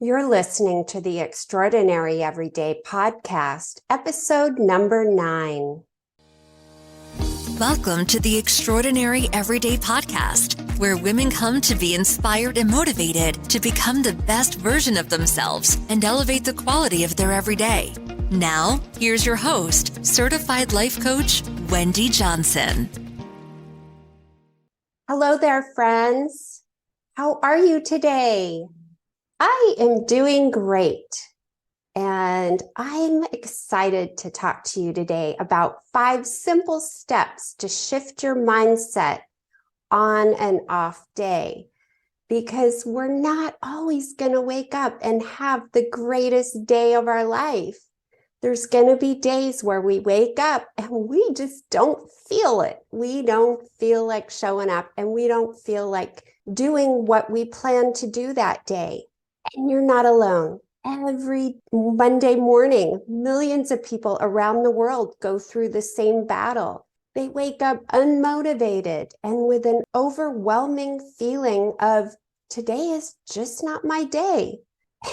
You're listening to the Extraordinary Everyday Podcast, episode number 9. Welcome to the Extraordinary Everyday Podcast, where women come to be inspired and motivated to become the best version of themselves and elevate the quality of their everyday. Now, here's your host, certified life coach, Wendy Johnson. Hello there, friends. How are you today? I am doing great, and I'm excited to talk to you today about 5 simple steps to shift your mindset on an off day, because we're not always going to wake up and have the greatest day of our life. There's going to be days where we wake up and we just don't feel it. We don't feel like showing up, and we don't feel like doing what we plan to do that day. And you're not alone. Every Monday morning, millions of people around the world go through the same battle. They wake up unmotivated and with an overwhelming feeling of, today is just not my day.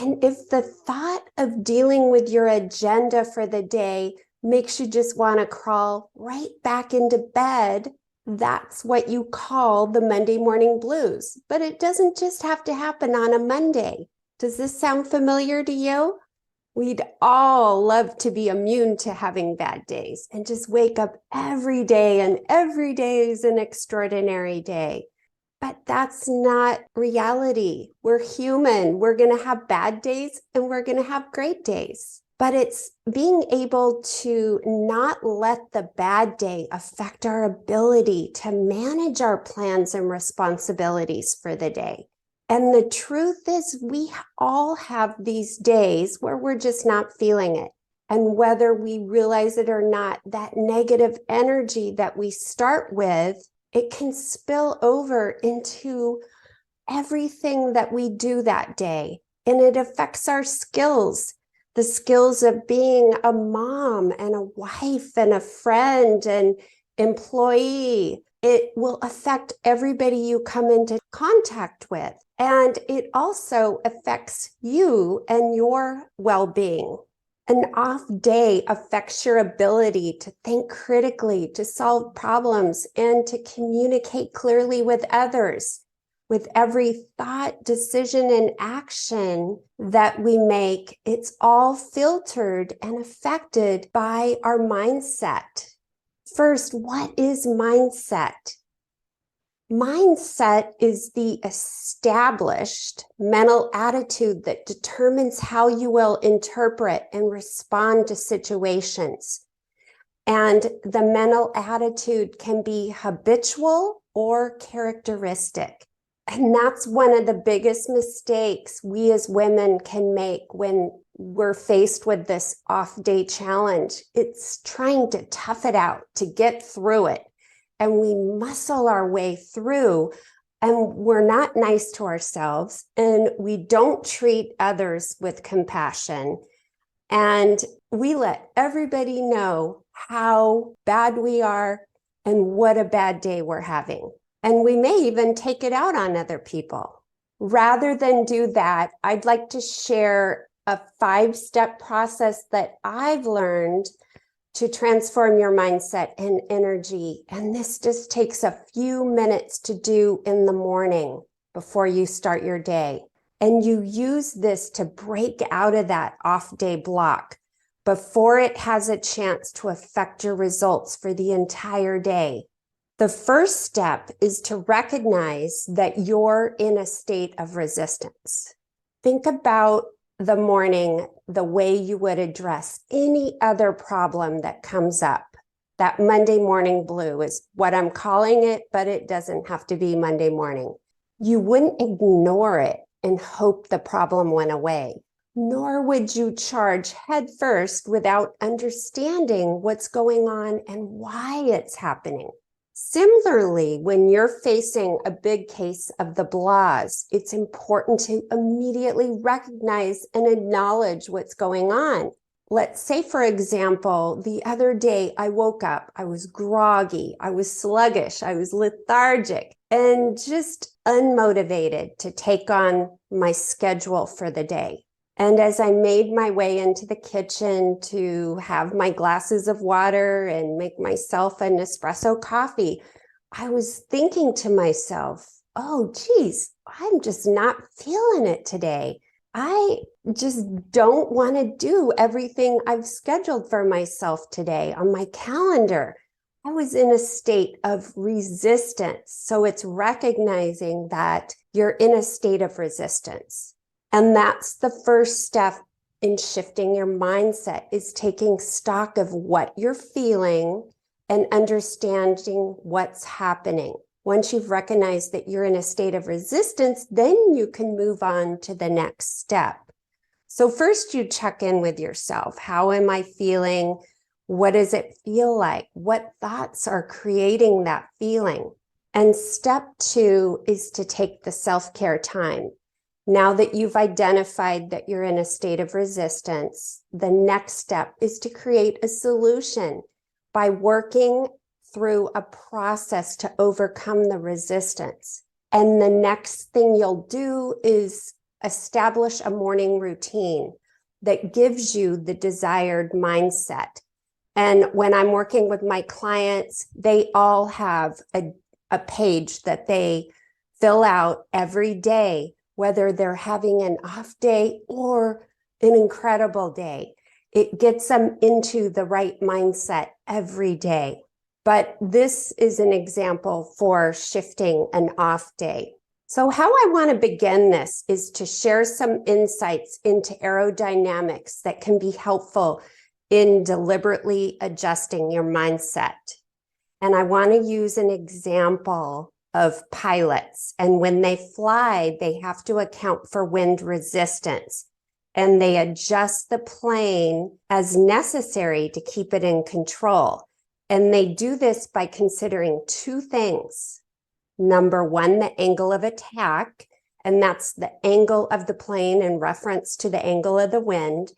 And if the thought of dealing with your agenda for the day makes you just want to crawl right back into bed, that's what you call the Monday morning blues. But it doesn't just have to happen on a Monday. Does this sound familiar to you? We'd all love to be immune to having bad days and just wake up every day, and every day is an extraordinary day. But that's not reality. We're human. We're going to have bad days and we're going to have great days. But it's being able to not let the bad day affect our ability to manage our plans and responsibilities for the day. And the truth is, we all have these days where we're just not feeling it. And whether we realize it or not, that negative energy that we start with, it can spill over into everything that we do that day. And it affects our skills, the skills of being a mom and a wife and a friend and employee. It will affect everybody you come into contact with. And it also affects you and your well-being. An off day affects your ability to think critically, to solve problems, and to communicate clearly with others. With every thought, decision, and action that we make, it's all filtered and affected by our mindset. First, what is mindset? Mindset is the established mental attitude that determines how you will interpret and respond to situations. And the mental attitude can be habitual or characteristic. And that's one of the biggest mistakes we as women can make when we're faced with this off-day challenge. It's trying to tough it out, to get through it. And we muscle our way through, and we're not nice to ourselves, and we don't treat others with compassion. And we let everybody know how bad we are and what a bad day we're having. And we may even take it out on other people. Rather than do that, I'd like to share a 5-step process that I've learned to transform your mindset and energy. And this just takes a few minutes to do in the morning before you start your day. And you use this to break out of that off-day block before it has a chance to affect your results for the entire day. The first step is to recognize that you're in a state of resistance. Think about the morning the way you would address any other problem that comes up. That Monday morning blue is what I'm calling it, but it doesn't have to be Monday morning. You wouldn't ignore it and hope the problem went away, nor would you charge headfirst without understanding what's going on and why it's happening. Similarly, when you're facing a big case of the blahs, it's important to immediately recognize and acknowledge what's going on. Let's say, for example, the other day I woke up, I was groggy, I was sluggish, I was lethargic, and just unmotivated to take on my schedule for the day. And as I made my way into the kitchen to have my glasses of water and make myself an espresso coffee, I was thinking to myself, oh, geez, I'm just not feeling it today. I just don't want to do everything I've scheduled for myself today on my calendar. I was in a state of resistance. So it's recognizing that you're in a state of resistance. And that's the first step in shifting your mindset, is taking stock of what you're feeling and understanding what's happening. Once you've recognized that you're in a state of resistance, then you can move on to the next step. So first you check in with yourself. How am I feeling? What does it feel like? What thoughts are creating that feeling? And step 2 is to take the self-care time. Now that you've identified that you're in a state of resistance, the next step is to create a solution by working through a process to overcome the resistance. And the next thing you'll do is establish a morning routine that gives you the desired mindset. And when I'm working with my clients, they all have a page that they fill out every day, whether they're having an off day or an incredible day. It gets them into the right mindset every day. But this is an example for shifting an off day. So how I want to begin this is to share some insights into aerodynamics that can be helpful in deliberately adjusting your mindset. And I want to use an example of pilots. And when they fly, they have to account for wind resistance. And they adjust the plane as necessary to keep it in control. And they do this by considering 2 things. Number 1, the angle of attack, and that's the angle of the plane in reference to the angle of the wind.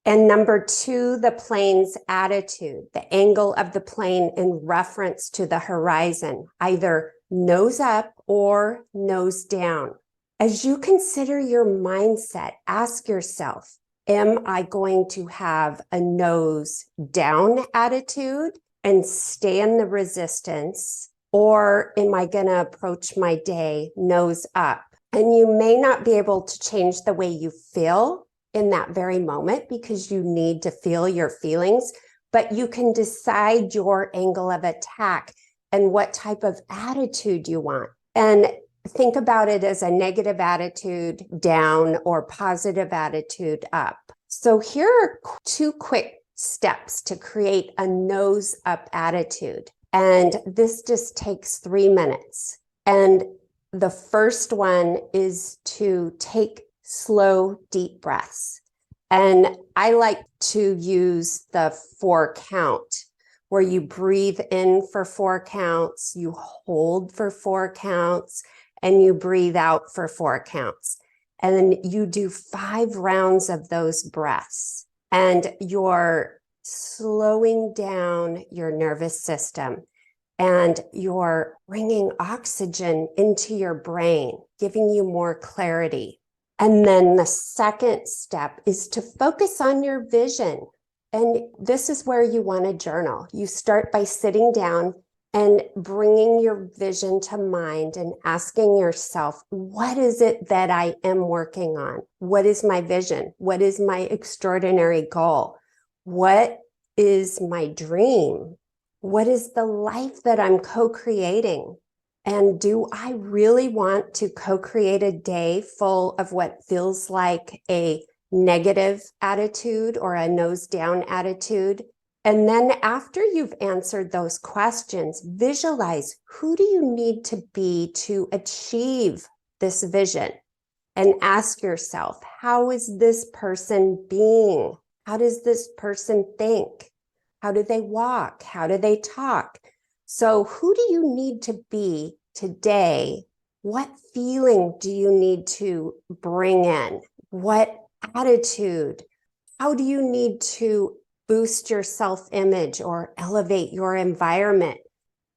And number 2, the plane's attitude, the angle of the plane in reference to the horizon, either nose up or nose down. As you consider your mindset, ask yourself, am I going to have a nose down attitude and stay in the resistance, or am I going to approach my day nose up? And you may not be able to change the way you feel in that very moment because you need to feel your feelings, but you can decide your angle of attack and what type of attitude you want. And think about it as a negative attitude down or positive attitude up. So here are 2 quick steps to create a nose up attitude. And this just takes 3 minutes. And the first one is to take slow, deep breaths. And I like to use the 4 count, where you breathe in for 4 counts, you hold for 4 counts, and you breathe out for 4 counts. And then you do 5 rounds of those breaths. And you're slowing down your nervous system. And you're bringing oxygen into your brain, giving you more clarity. And then the second step is to focus on your vision. And this is where you want to journal. You start by sitting down and bringing your vision to mind and asking yourself, what is it that I am working on? What is my vision? What is my extraordinary goal? What is my dream? What is the life that I'm co-creating? And do I really want to co-create a day full of what feels like a negative attitude or a nose down attitude? And then after you've answered those questions, visualize, who do you need to be to achieve this vision? And ask yourself, how is this person being? How does this person think? How do they walk? How do they talk? So who do you need to be today? What feeling do you need to bring in? What attitude? How do you need to boost your self-image or elevate your environment?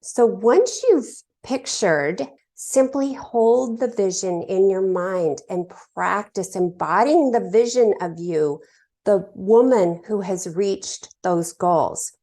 So once you've pictured Simply hold the vision in your mind and practice embodying the vision of you, the woman who has reached those goals.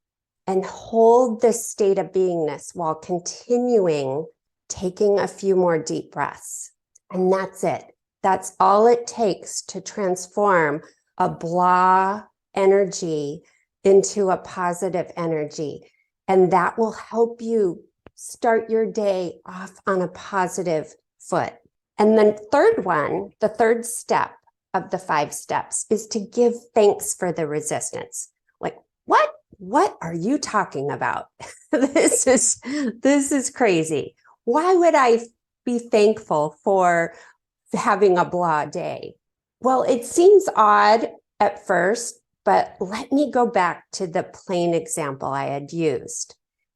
And hold this state of beingness while continuing taking a few more deep breaths. And that's it. That's all it takes to transform a blah energy into a positive energy. And that will help you start your day off on a positive foot. And then the third step of the 5 steps is to give thanks for the resistance. Like, what are you talking about? This is crazy. Why would I be thankful for having a blah day? Well, it seems odd at first, but let me go back to the plane example I had used.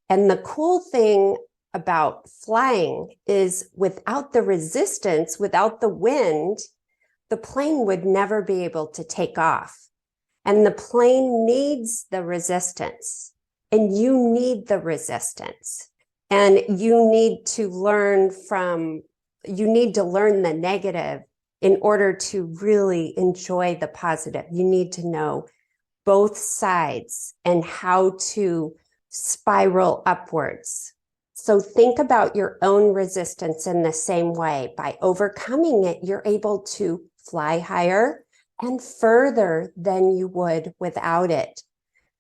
And the cool thing about flying is without the resistance, without the wind, the plane would never be able to take off. And the plane needs the resistance, and you need the resistance. And you need to learn the negative in order to really enjoy the positive. You need to know both sides and how to spiral upwards. So think about your own resistance in the same way. By overcoming it, you're able to fly higher and further than you would without it.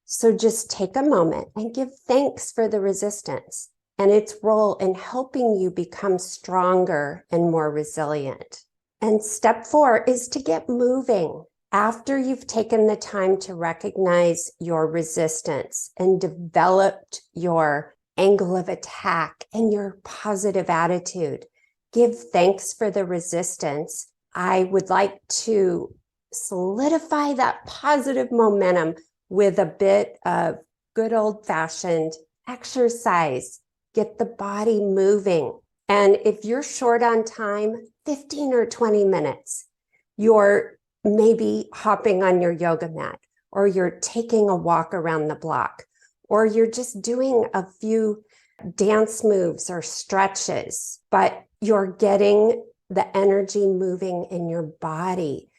So just take a moment and give thanks for the resistance and its role in helping you become stronger and more resilient. And step 4 is to get moving. After you've taken the time to recognize your resistance and developed your angle of attack and your positive attitude, give thanks for the resistance. I would like to solidify that positive momentum with a bit of good old-fashioned exercise. Get the body moving. And if you're short on time, 15 or 20 minutes, you're maybe hopping on your yoga mat, or you're taking a walk around the block, or you're just doing a few dance moves or stretches, but you're getting the energy moving in your body.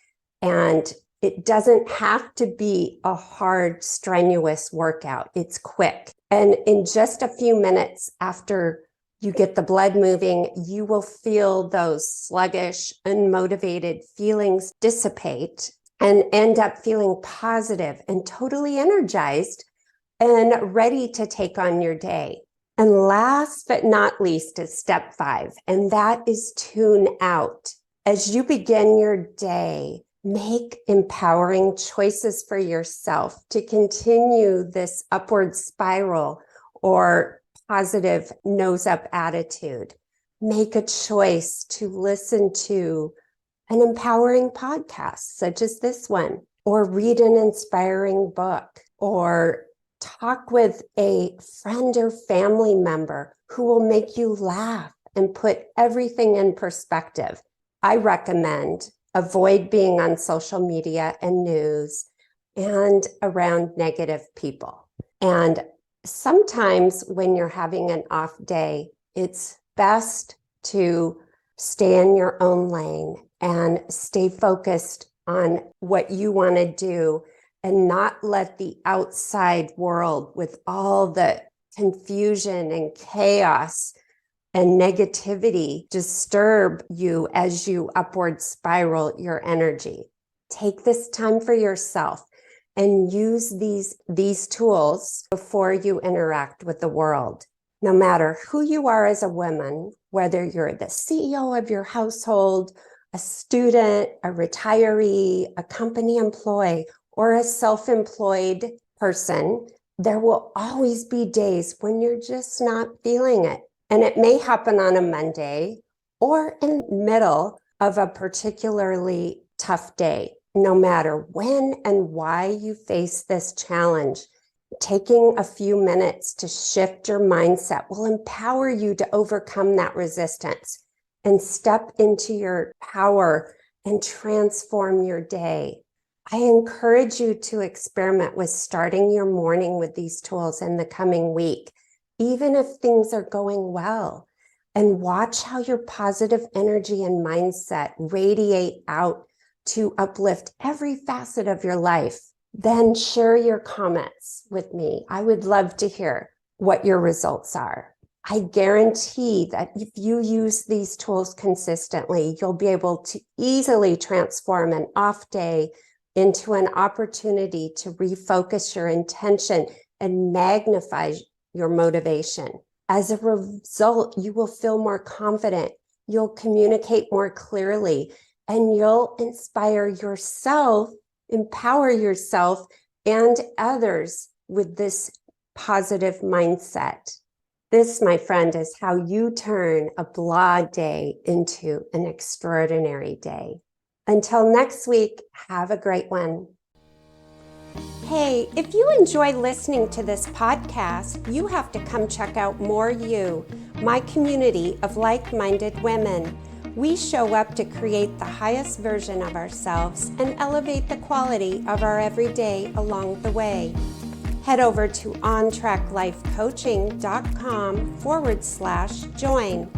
And it doesn't have to be a hard, strenuous workout. It's quick. And in just a few minutes after you get the blood moving, you will feel those sluggish, unmotivated feelings dissipate and end up feeling positive and totally energized and ready to take on your day. And last but not least is step 5, and that is tune out. As you begin your day, make empowering choices for yourself to continue this upward spiral or positive nose up attitude. Make a choice to listen to an empowering podcast such as this one, or read an inspiring book, or talk with a friend or family member who will make you laugh and put everything in perspective. I recommend avoid being on social media and news and around negative people. And sometimes when you're having an off day, it's best to stay in your own lane and stay focused on what you want to do and not let the outside world with all the confusion and chaos and negativity disturb you as you upward spiral your energy. Take this time for yourself and use these tools before you interact with the world. No matter who you are as a woman, whether you're the CEO of your household, a student, a retiree, a company employee, or a self-employed person, there will always be days when you're just not feeling it. And it may happen on a Monday or in the middle of a particularly tough day. No matter when and why you face this challenge, taking a few minutes to shift your mindset will empower you to overcome that resistance and step into your power and transform your day. I encourage you to experiment with starting your morning with these tools in the coming week, even if things are going well. and watch how your positive energy and mindset radiate out to uplift every facet of your life. Then share your comments with me. I would love to hear what your results are. I guarantee that if you use these tools consistently, you'll be able to easily transform an off day into an opportunity to refocus your intention and magnify your motivation. As a result, you will feel more confident, you'll communicate more clearly, and you'll inspire yourself, empower yourself and others with this positive mindset. This, my friend, is how you turn a blah day into an extraordinary day. Until next week, have a great one. Hey, if you enjoy listening to this podcast, you have to come check out More You, my community of like-minded women. We show up to create the highest version of ourselves and elevate the quality of our everyday along the way. Head over to ontraclifecoaching.com/join.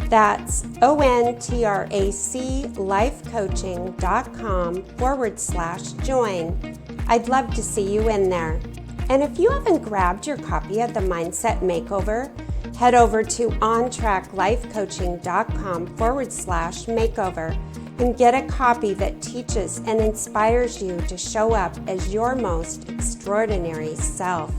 That's ontraclifecoaching.com/join. I'd love to see you in there. And if you haven't grabbed your copy of the Mindset Makeover, head over to ontraclifecoaching.com/makeover and get a copy that teaches and inspires you to show up as your most extraordinary self.